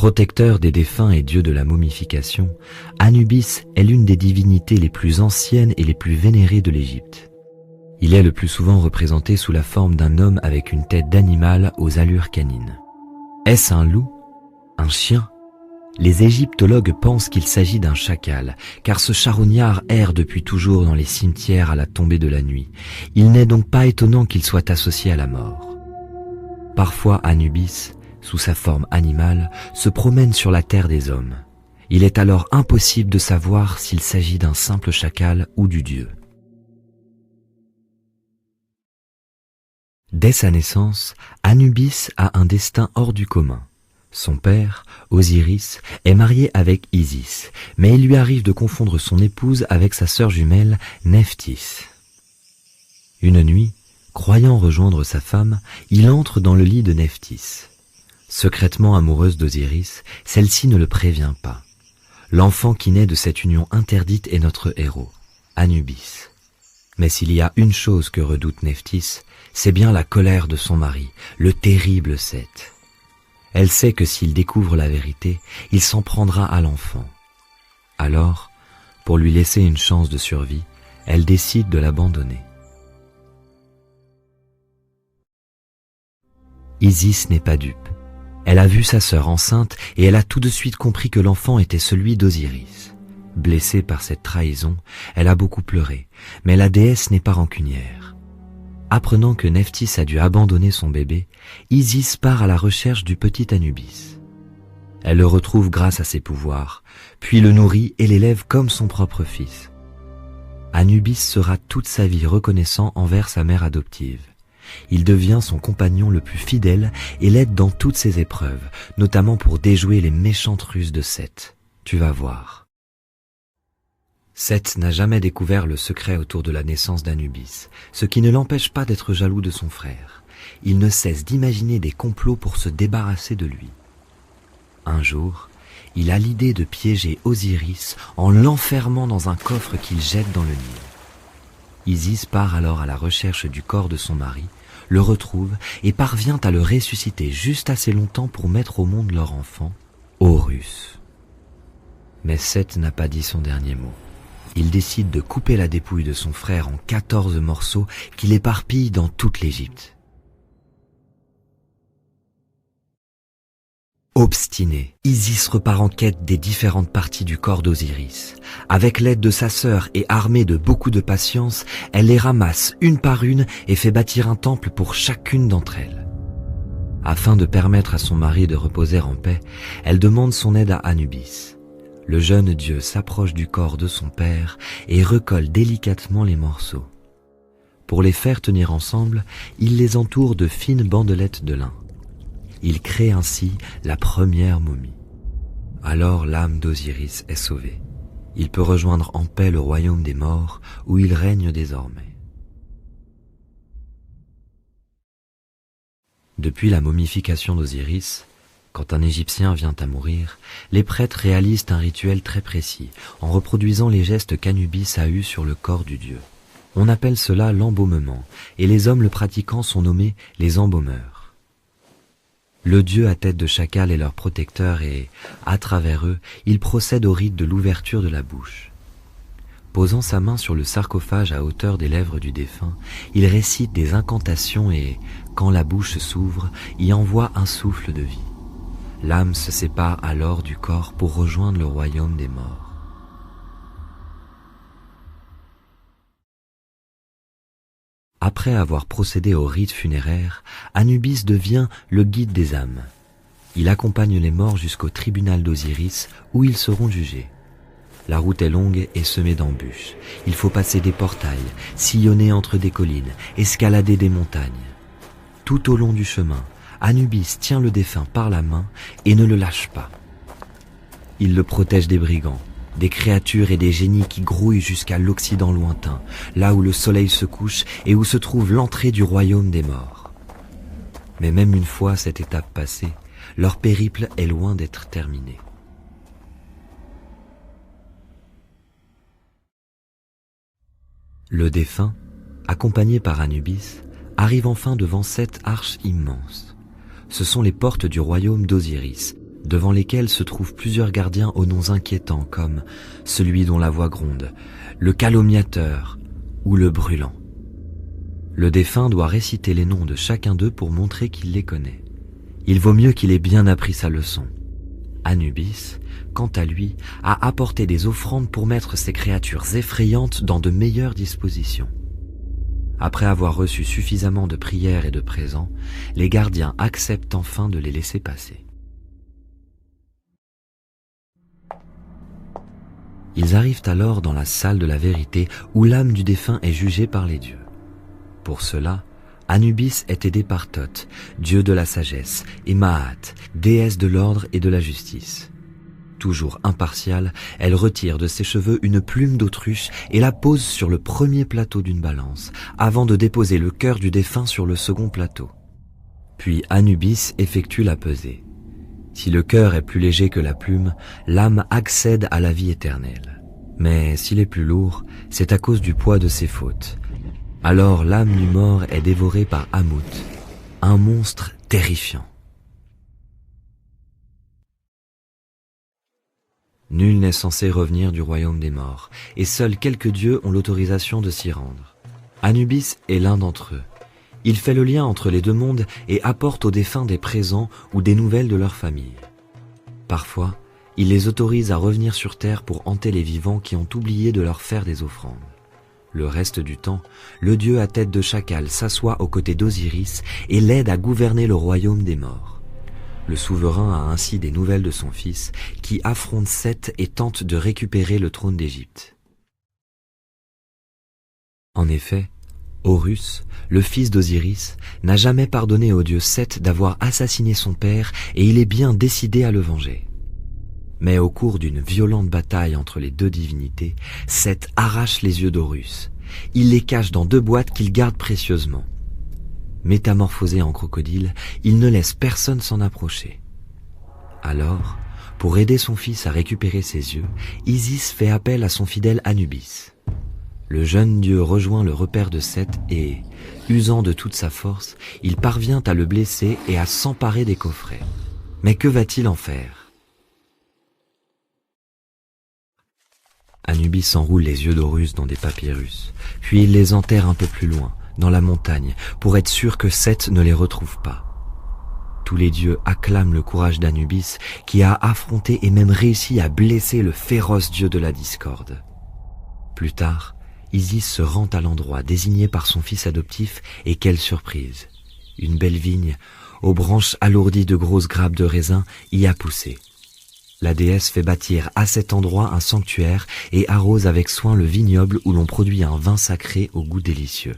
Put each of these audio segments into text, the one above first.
Protecteur des défunts et dieu de la momification, Anubis est l'une des divinités les plus anciennes et les plus vénérées de l'Égypte. Il est le plus souvent représenté sous la forme d'un homme avec une tête d'animal aux allures canines. Est-ce un loup? Un chien? Les égyptologues pensent qu'il s'agit d'un chacal, car ce charognard erre depuis toujours dans les cimetières à la tombée de la nuit. Il n'est donc pas étonnant qu'il soit associé à la mort. Parfois Anubis, sous sa forme animale, se promène sur la terre des hommes. Il est alors impossible de savoir s'il s'agit d'un simple chacal ou du dieu. Dès sa naissance, Anubis a un destin hors du commun. Son père, Osiris, est marié avec Isis, mais il lui arrive de confondre son épouse avec sa sœur jumelle, Nephthys. Une nuit, croyant rejoindre sa femme, il entre dans le lit de Nephthys. Secrètement amoureuse d'Osiris, celle-ci ne le prévient pas. L'enfant qui naît de cette union interdite est notre héros, Anubis. Mais s'il y a une chose que redoute Nephthys, c'est bien la colère de son mari, le terrible Seth. Elle sait que s'il découvre la vérité, il s'en prendra à l'enfant. Alors, pour lui laisser une chance de survie, elle décide de l'abandonner. Isis n'est pas dupe. Elle a vu sa sœur enceinte et elle a tout de suite compris que l'enfant était celui d'Osiris. Blessée par cette trahison, elle a beaucoup pleuré, mais la déesse n'est pas rancunière. Apprenant que Nephthys a dû abandonner son bébé, Isis part à la recherche du petit Anubis. Elle le retrouve grâce à ses pouvoirs, puis le nourrit et l'élève comme son propre fils. Anubis sera toute sa vie reconnaissant envers sa mère adoptive. Il devient son compagnon le plus fidèle et l'aide dans toutes ses épreuves, notamment pour déjouer les méchantes ruses de Seth. Tu vas voir. Seth n'a jamais découvert le secret autour de la naissance d'Anubis, ce qui ne l'empêche pas d'être jaloux de son frère. Il ne cesse d'imaginer des complots pour se débarrasser de lui. Un jour, il a l'idée de piéger Osiris en l'enfermant dans un coffre qu'il jette dans le Nil. Isis part alors à la recherche du corps de son mari, le retrouve et parvient à le ressusciter juste assez longtemps pour mettre au monde leur enfant, Horus. Mais Seth n'a pas dit son dernier mot. Il décide de couper la dépouille de son frère en 14 morceaux qu'il éparpille dans toute l'Égypte. Obstinée, Isis repart en quête des différentes parties du corps d'Osiris. Avec l'aide de sa sœur et armée de beaucoup de patience, elle les ramasse une par une et fait bâtir un temple pour chacune d'entre elles. Afin de permettre à son mari de reposer en paix, elle demande son aide à Anubis. Le jeune dieu s'approche du corps de son père et recolle délicatement les morceaux. Pour les faire tenir ensemble, il les entoure de fines bandelettes de lin. Il crée ainsi la première momie. Alors l'âme d'Osiris est sauvée. Il peut rejoindre en paix le royaume des morts où il règne désormais. Depuis la momification d'Osiris, quand un Égyptien vient à mourir, les prêtres réalisent un rituel très précis, en reproduisant les gestes qu'Anubis a eus sur le corps du dieu. On appelle cela l'embaumement, et les hommes le pratiquant sont nommés les embaumeurs. Le dieu à tête de chacal est leur protecteur et, à travers eux, il procède au rite de l'ouverture de la bouche. Posant sa main sur le sarcophage à hauteur des lèvres du défunt, il récite des incantations et, quand la bouche s'ouvre, y envoie un souffle de vie. L'âme se sépare alors du corps pour rejoindre le royaume des morts. Après avoir procédé au rite funéraire, Anubis devient le guide des âmes. Il accompagne les morts jusqu'au tribunal d'Osiris où ils seront jugés. La route est longue et semée d'embûches. Il faut passer des portails, sillonner entre des collines, escalader des montagnes. Tout au long du chemin, Anubis tient le défunt par la main et ne le lâche pas. Il le protège des brigands, des créatures et des génies qui grouillent jusqu'à l'Occident lointain, là où le soleil se couche et où se trouve l'entrée du royaume des morts. Mais même une fois cette étape passée, leur périple est loin d'être terminé. Le défunt, accompagné par Anubis, arrive enfin devant 7 arches immenses. Ce sont les portes du royaume d'Osiris, devant lesquels se trouvent plusieurs gardiens aux noms inquiétants comme celui dont la voix gronde, le calomniateur ou le brûlant. Le défunt doit réciter les noms de chacun d'eux pour montrer qu'il les connaît. Il vaut mieux qu'il ait bien appris sa leçon. Anubis, quant à lui, a apporté des offrandes pour mettre ces créatures effrayantes dans de meilleures dispositions. Après avoir reçu suffisamment de prières et de présents, les gardiens acceptent enfin de les laisser passer. Ils arrivent alors dans la salle de la vérité où l'âme du défunt est jugée par les dieux. Pour cela, Anubis est aidé par Thoth, dieu de la sagesse, et Maat, déesse de l'ordre et de la justice. Toujours impartiale, elle retire de ses cheveux une plume d'autruche et la pose sur le premier plateau d'une balance, avant de déposer le cœur du défunt sur le second plateau. Puis Anubis effectue la pesée. Si le cœur est plus léger que la plume, l'âme accède à la vie éternelle. Mais s'il est plus lourd, c'est à cause du poids de ses fautes. Alors l'âme du mort est dévorée par Amout, un monstre terrifiant. Nul n'est censé revenir du royaume des morts, et seuls quelques dieux ont l'autorisation de s'y rendre. Anubis est l'un d'entre eux. Il fait le lien entre les deux mondes et apporte aux défunts des présents ou des nouvelles de leur famille. Parfois, il les autorise à revenir sur terre pour hanter les vivants qui ont oublié de leur faire des offrandes. Le reste du temps, le dieu à tête de chacal s'assoit aux côtés d'Osiris et l'aide à gouverner le royaume des morts. Le souverain a ainsi des nouvelles de son fils, qui affronte Seth et tente de récupérer le trône d'Égypte. En effet, Horus, le fils d'Osiris, n'a jamais pardonné au dieu Seth d'avoir assassiné son père et il est bien décidé à le venger. Mais au cours d'une violente bataille entre les deux divinités, Seth arrache les yeux d'Horus. Il les cache dans deux boîtes qu'il garde précieusement. Métamorphosé en crocodile, il ne laisse personne s'en approcher. Alors, pour aider son fils à récupérer ses yeux, Isis fait appel à son fidèle Anubis. Le jeune dieu rejoint le repaire de Seth et, usant de toute sa force, il parvient à le blesser et à s'emparer des coffrets. Mais que va-t-il en faire ? Anubis enroule les yeux d'Horus dans des papyrus, puis il les enterre un peu plus loin, dans la montagne, pour être sûr que Seth ne les retrouve pas. Tous les dieux acclament le courage d'Anubis, qui a affronté et même réussi à blesser le féroce dieu de la discorde. Plus tard, Isis se rend à l'endroit désigné par son fils adoptif, et quelle surprise! Une belle vigne, aux branches alourdies de grosses grappes de raisin, y a poussé. La déesse fait bâtir à cet endroit un sanctuaire et arrose avec soin le vignoble où l'on produit un vin sacré au goût délicieux.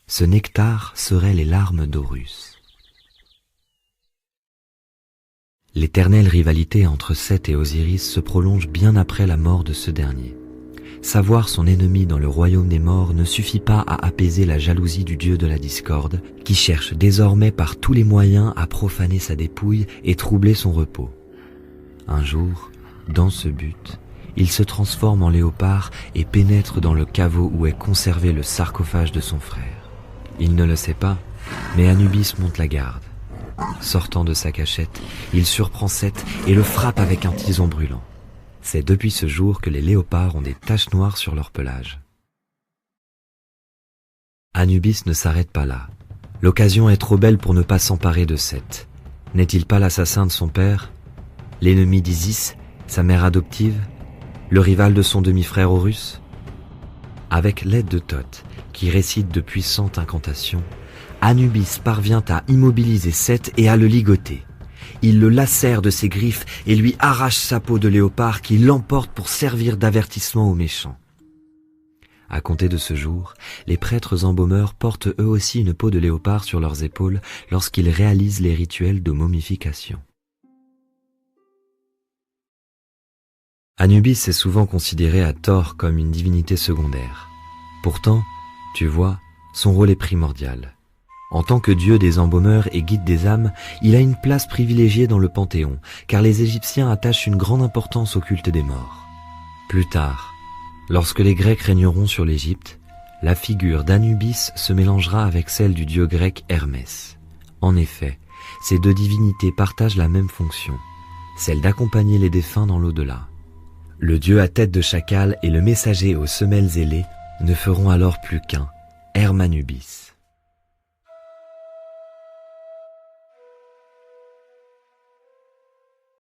Ce nectar serait les larmes d'Horus. L'éternelle rivalité entre Seth et Osiris se prolonge bien après la mort de ce dernier. Savoir son ennemi dans le royaume des morts ne suffit pas à apaiser la jalousie du dieu de la discorde, qui cherche désormais par tous les moyens à profaner sa dépouille et troubler son repos. Un jour, dans ce but, il se transforme en léopard et pénètre dans le caveau où est conservé le sarcophage de son frère. Il ne le sait pas, mais Anubis monte la garde. Sortant de sa cachette, il surprend Seth et le frappe avec un tison brûlant. C'est depuis ce jour que les léopards ont des taches noires sur leur pelage. Anubis ne s'arrête pas là. L'occasion est trop belle pour ne pas s'emparer de Seth. N'est-il pas l'assassin de son père ? L'ennemi d'Isis, sa mère adoptive ? Le rival de son demi-frère Horus ? Avec l'aide de Thoth, qui récite de puissantes incantations, Anubis parvient à immobiliser Seth et à le ligoter. Il le lacère de ses griffes et lui arrache sa peau de léopard qui l'emporte pour servir d'avertissement aux méchants. À compter de ce jour, les prêtres embaumeurs portent eux aussi une peau de léopard sur leurs épaules lorsqu'ils réalisent les rituels de momification. Anubis est souvent considéré à tort comme une divinité secondaire. Pourtant, tu vois, son rôle est primordial. En tant que dieu des embaumeurs et guide des âmes, il a une place privilégiée dans le Panthéon, car les Égyptiens attachent une grande importance au culte des morts. Plus tard, lorsque les Grecs régneront sur l'Égypte, la figure d'Anubis se mélangera avec celle du dieu grec Hermès. En effet, ces deux divinités partagent la même fonction, celle d'accompagner les défunts dans l'au-delà. Le dieu à tête de chacal et le messager aux semelles ailées ne feront alors plus qu'un, Hermanubis.